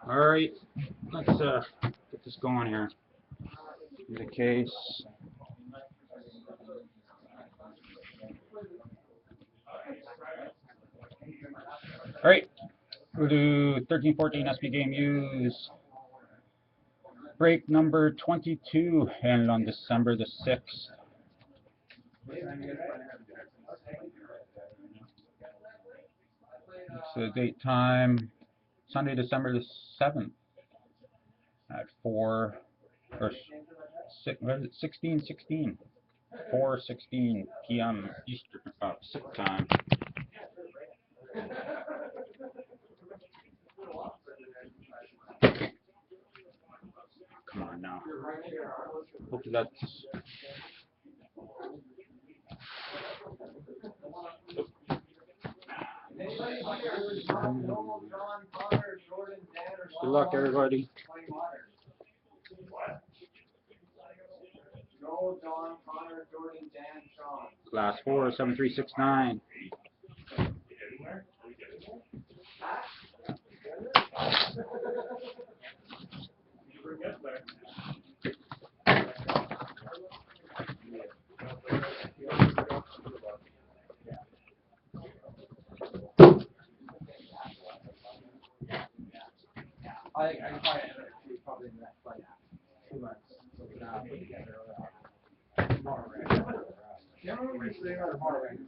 All right, let's get this going here. In the case. All right, we'll do 13-14 SPGU break number 22, and on December the 6th. It's the date time, Sunday, December the 7th at 4 or 6, what is it, 16:16, 4:16 p.m. Eastern Pacific time. Come on now. Hopefully that's. Good luck, everybody. Class 4, 7369. I can probably in the next like 2 months. Tomorrow, right? Yeah, we're saying tomorrow, right?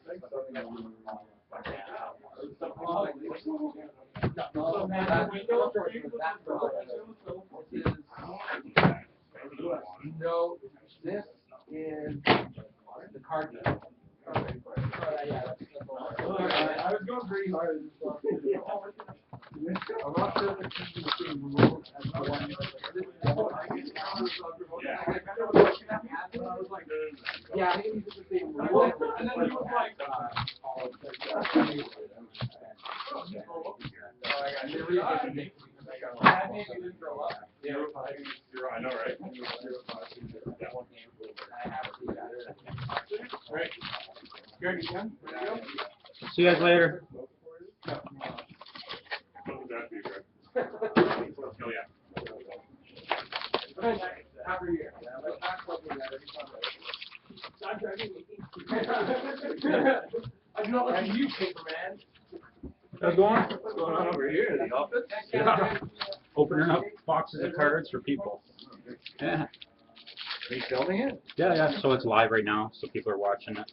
No, this is the card game. I was going pretty hard. I'm not sure if it's the same rules as the one. Yeah, I think it's the same rules. And then he was like, I know, right? Right. Greg, you done? See you guys later. Oh, yeah. Every year. I do not let you paper, man. How's it going? What's going on over here in the office? Yeah. Opening up boxes of cards for people. Yeah. Are you filming it? Yeah. So it's live right now, so people are watching it.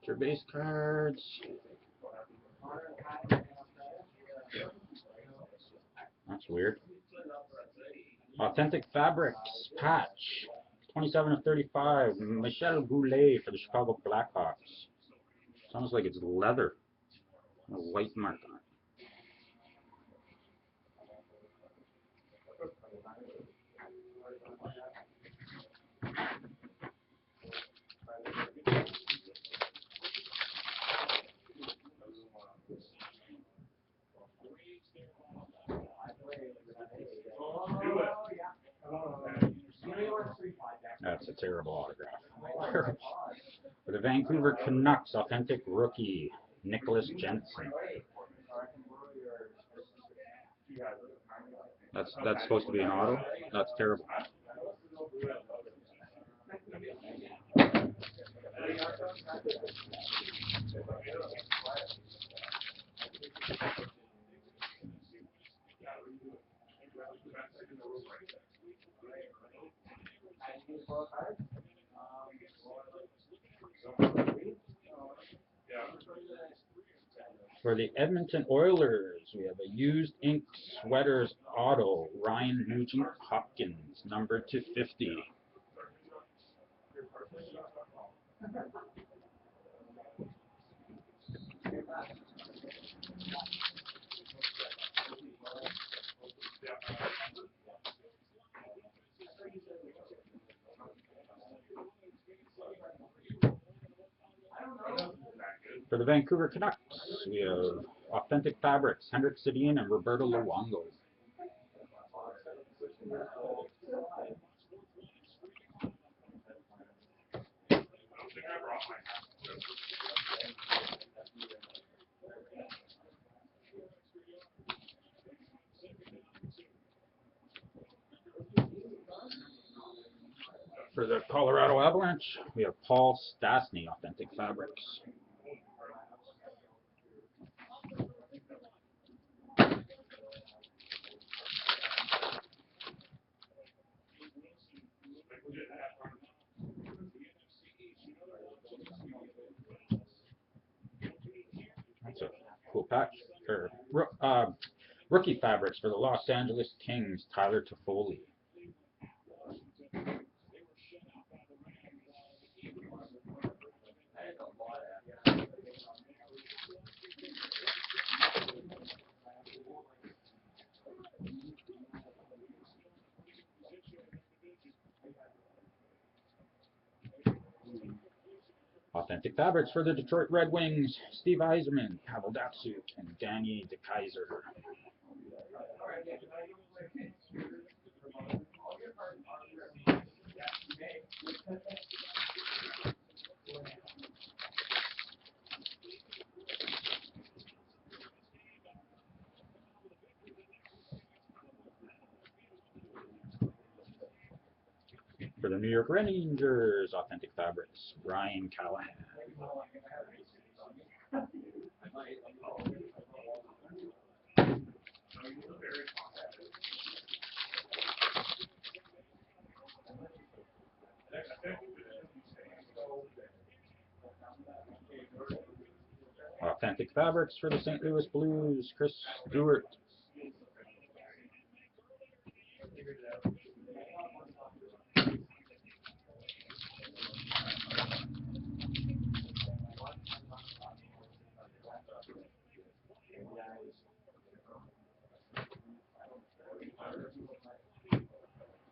Your base cards. That's weird. Authentic Fabrics patch. 27 of 35. Michel Goulet for the Chicago Blackhawks. Sounds like it's leather. A white mark on it. That's a terrible autograph. For the Vancouver Canucks, authentic rookie, Nicholas Jensen. That's supposed to be an auto? That's terrible. For the Edmonton Oilers, we have a used ink sweaters auto, Ryan Nugent Hopkins, number 250. For the Vancouver Canucks, we have authentic fabrics, Hendrik Sedin and Roberto Luongo. For the Colorado Avalanche, we have Paul Stastny, Authentic Fabrics. That's a cool patch. For Rookie Fabrics for the Los Angeles Kings, Tyler Toffoli. Authentic Fabrics for the Detroit Red Wings, Steve Yzerman, Pavel Datsyuk, and Danny DeKaiser. For the New York Rangers, Authentic Fabrics, Brian Callahan. Authentic Fabrics for the St. Louis Blues, Chris Stewart.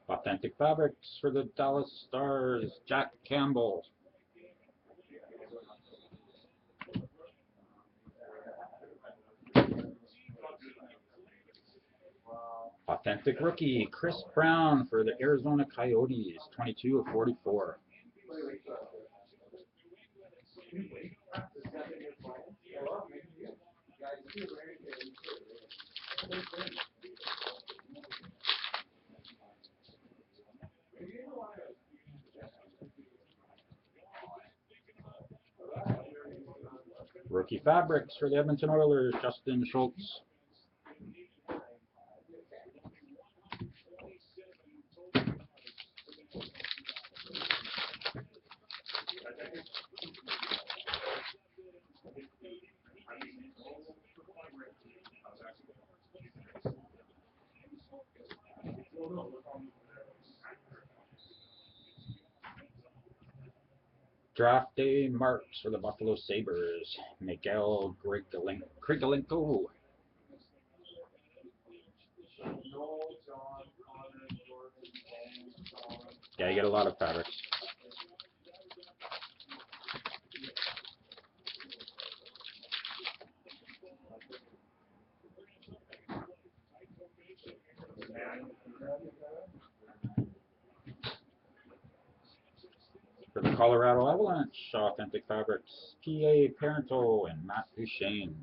Authentic Fabrics for the Dallas Stars, Jack Campbell. Authentic Rookie, Chris Brown for the Arizona Coyotes, 22 of 44. Rookie Fabrics for the Edmonton Oilers, Justin Schultz. Draft Day Marks for the Buffalo Sabres, Miguel Grigolenko. Yeah, you get a lot of fabrics. For the Colorado Avalanche, Authentic Fabrics, P.A. Parenteau and Matt Duchene.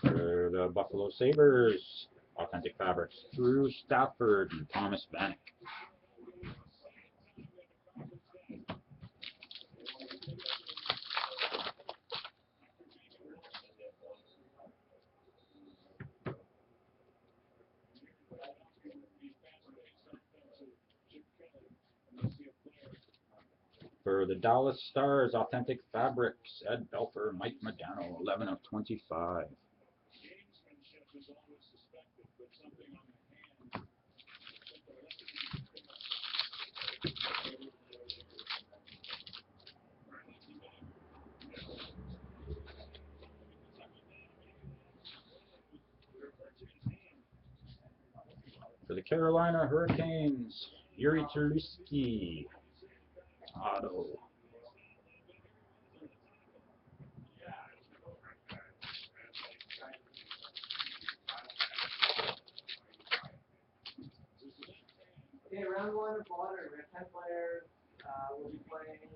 For the Buffalo Sabres, Authentic Fabrics, Drew Stafford and Thomas Vanek. For the Dallas Stars, Authentic Fabrics, Ed Belfer, Mike Modano, 11 of 25. For the Carolina Hurricanes, Yuri Terlewski, auto. Okay, round one of water. We have 10 players. We'll be playing.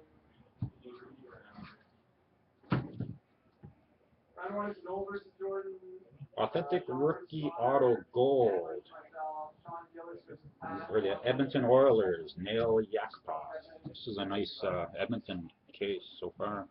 Round one is Noel versus Jordan. Authentic rookie auto gold Myself, Sean Gillis versus Pat. for the Edmonton Oilers, Nail Yakupov. This is a nice Edmonton case so far.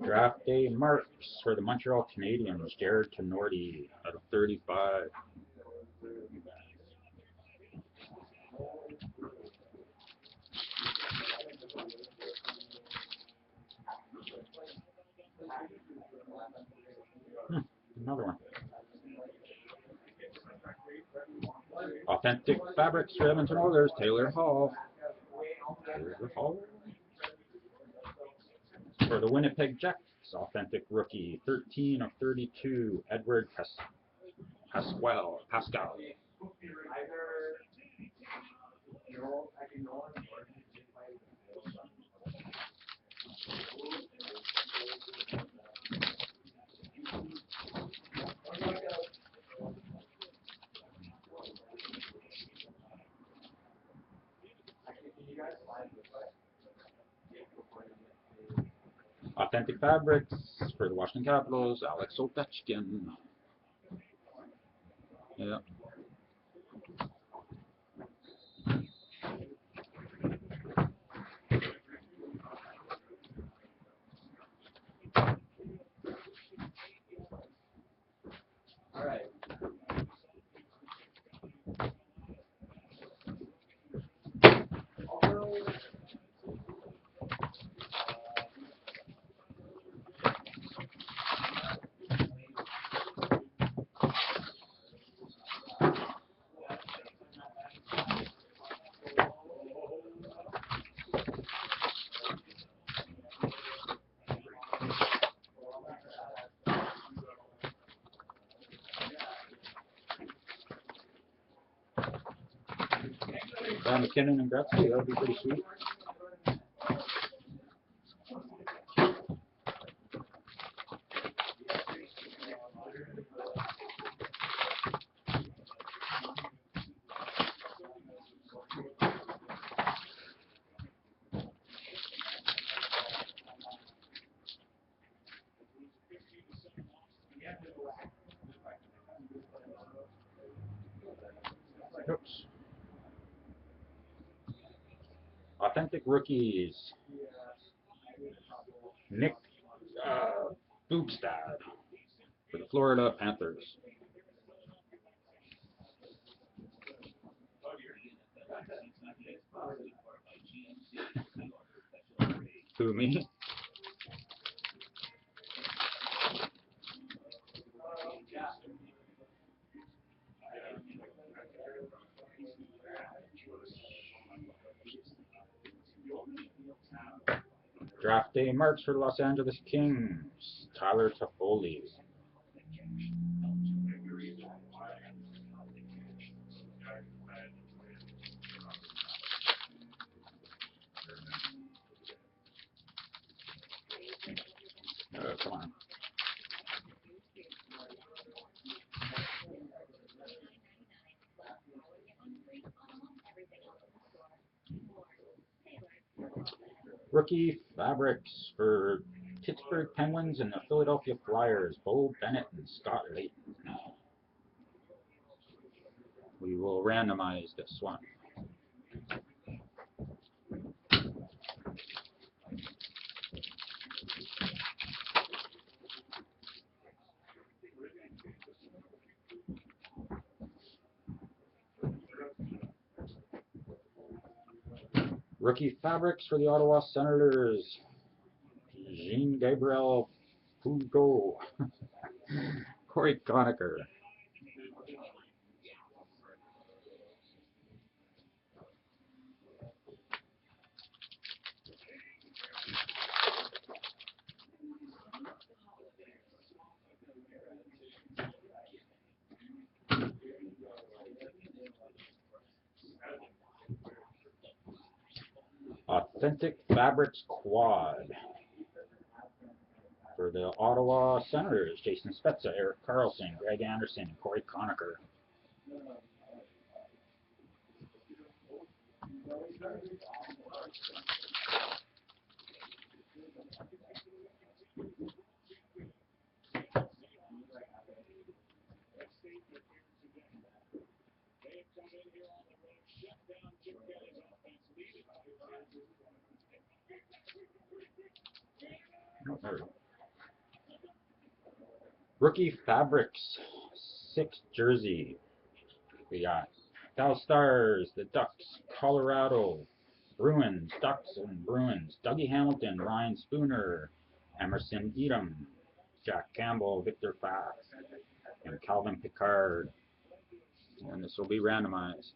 Draft day marks for the Montreal Canadiens, Jared Tenorti out of 35. Another one. Authentic fabrics for Edmonton Oilers, Taylor Hall. Taylor Hall. For the Winnipeg Jets, authentic rookie, 13 of 32, Edward Pascal. Authentic fabrics for the Washington Capitals, Alex Ovechkin. Yeah. All right. McKinnon and Gretzky, that would be pretty sweet. Oops. Authentic rookies, Nick Bukestad for the Florida Panthers. Who, me? Draft day marks for the Los Angeles Kings, Tyler Toffoli. Come on. Rookie fabrics for Pittsburgh Penguins and the Philadelphia Flyers, Bo Bennett and Scott Layton. We will randomize this one. Rookie fabrics for the Ottawa Senators, Jean-Gabriel Pujol, Corey Conacher. Authentic Fabrics Quad. For the Ottawa Senators, Jason Spezza, Eric Carlson, Greg Anderson, and Corey Conacher. Rookie Fabrics, 6th jersey. We got Dallas Stars, the Ducks, Colorado, Bruins, Ducks and Bruins, Dougie Hamilton, Ryan Spooner, Emerson Edom, Jack Campbell, Victor Fast, and Calvin Picard. And this will be randomized.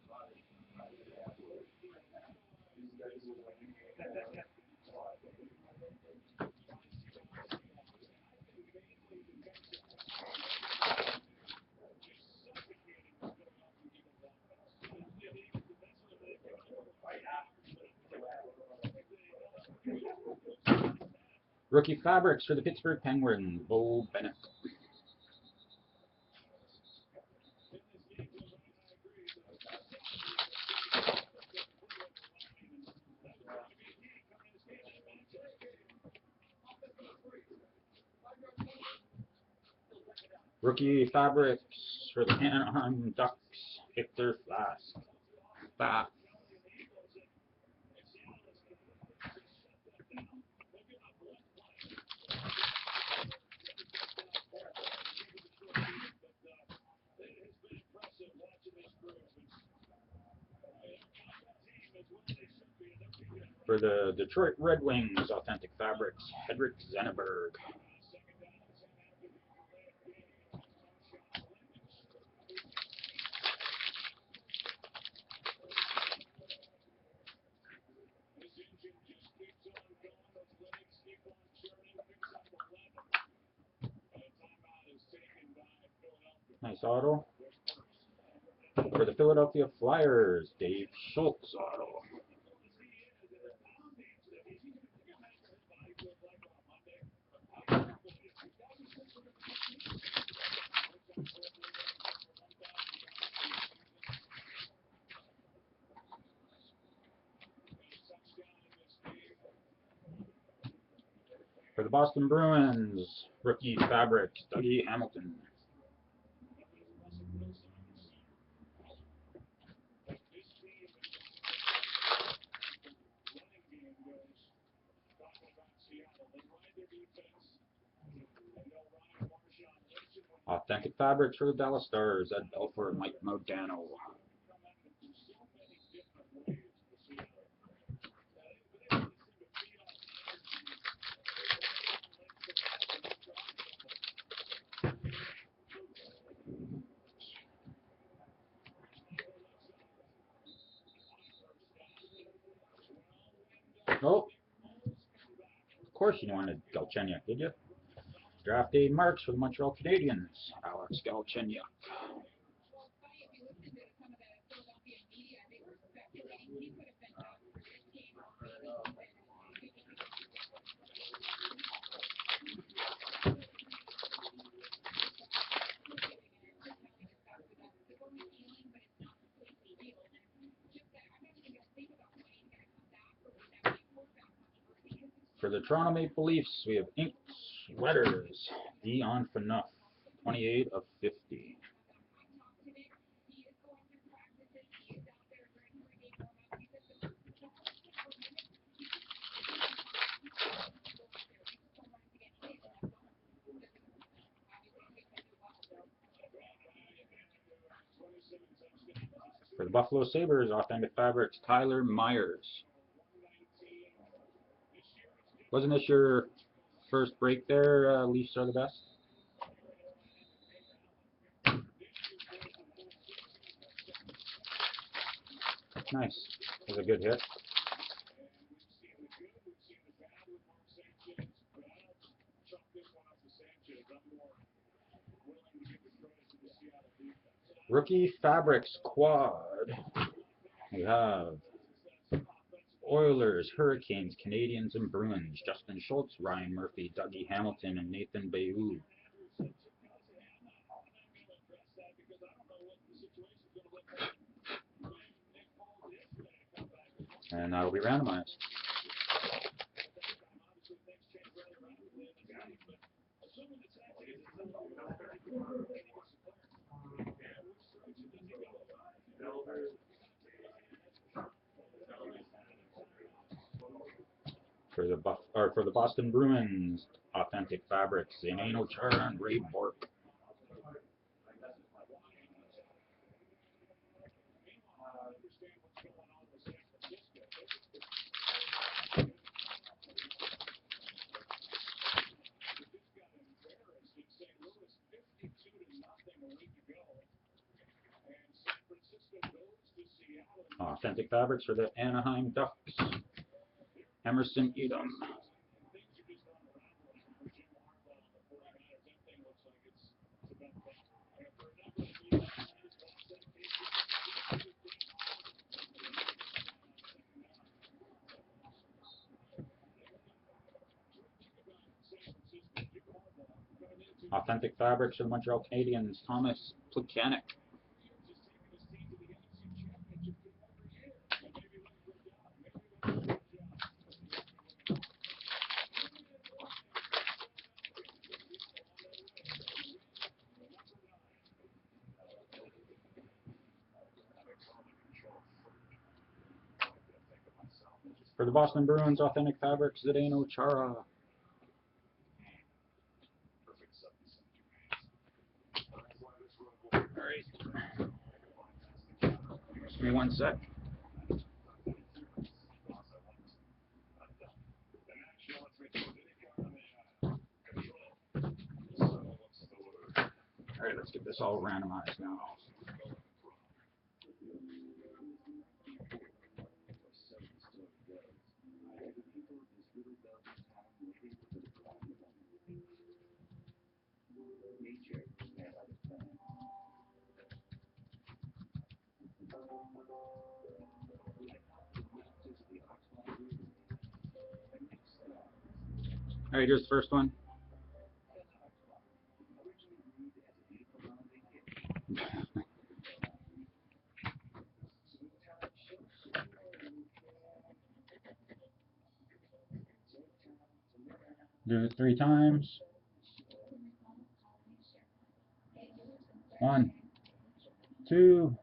Rookie Fabrics for the Pittsburgh Penguins, Bo Bennett. Rookie Fabrics for the Anaheim Ducks, Victor Flask. For the Detroit Red Wings, Authentic Fabrics, Hedrick Zenneberg. Nice auto. For the Philadelphia Flyers, Dave Schultz auto. For the Boston Bruins, Rookie Fabrics, Dougie Hamilton. Authentic Fabrics for the Dallas Stars, Ed Belfour, Mike Modano. Oh, of course you wanted Galchenyuk, did you? Draft day marks for the Montreal Canadiens, Alex Galchenyuk. For the Toronto Maple Leafs, we have inked sweaters, Dion Phaneuf, 28 of 50. For the Buffalo Sabres, Authentic Fabrics, Tyler Myers. Wasn't this your first break there, Leafs are the best? Nice. That was a good hit. Rookie Fabrics Quad. We have Oilers, Hurricanes, Canadiens, and Bruins. Justin Schultz, Ryan Murphy, Dougie Hamilton, and Nathan Bayou. And that'll be randomized. For the Boston Bruins, Authentic Fabrics, Zenano Chara and Ray Bork. Authentic Fabrics for the Anaheim Ducks, Emerson Edom. Authentic Fabrics for the Montreal Canadiens, Thomas Plekanec. For the Boston Bruins, Authentic Fabrics, Zdeno Chara. Alright. Just give me 1 sec. Alright, let's get this all randomized now. Alright, here's the first one. Do it 3 times. 1, 2,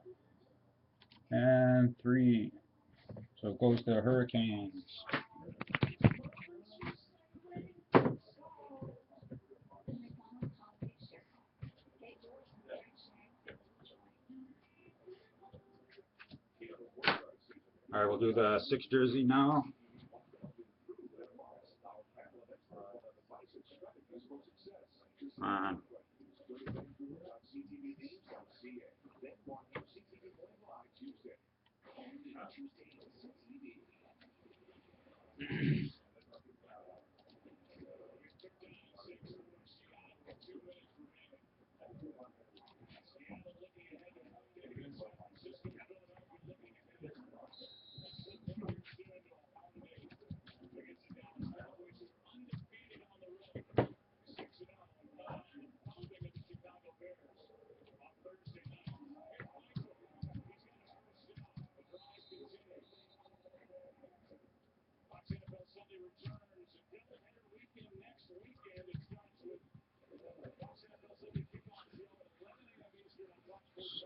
and 3. So it goes to the Hurricanes. Alright, we'll do the 6 jersey now.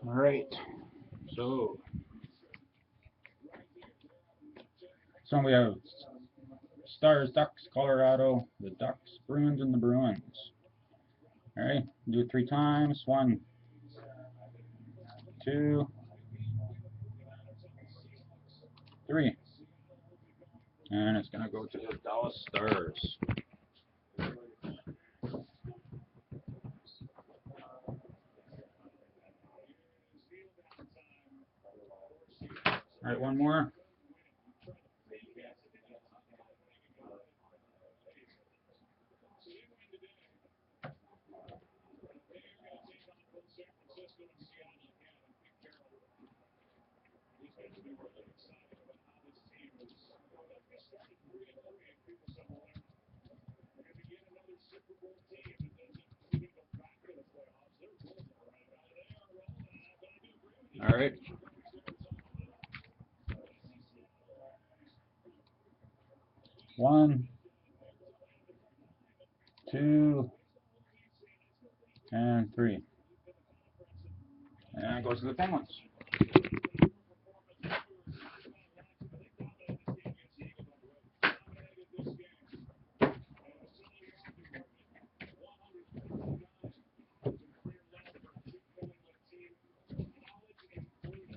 Alright, so we have Stars, Ducks, Colorado, the Ducks, Bruins, and the Bruins. Alright, do it 3 times. 1, 2, 3. And it's going to go to the Dallas Stars. Alright, one more. All right. One, two, and three. And it goes to the Penguins.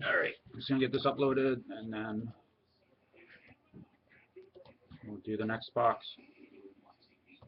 Alright, I'm just gonna get this uploaded and then we'll do the next box.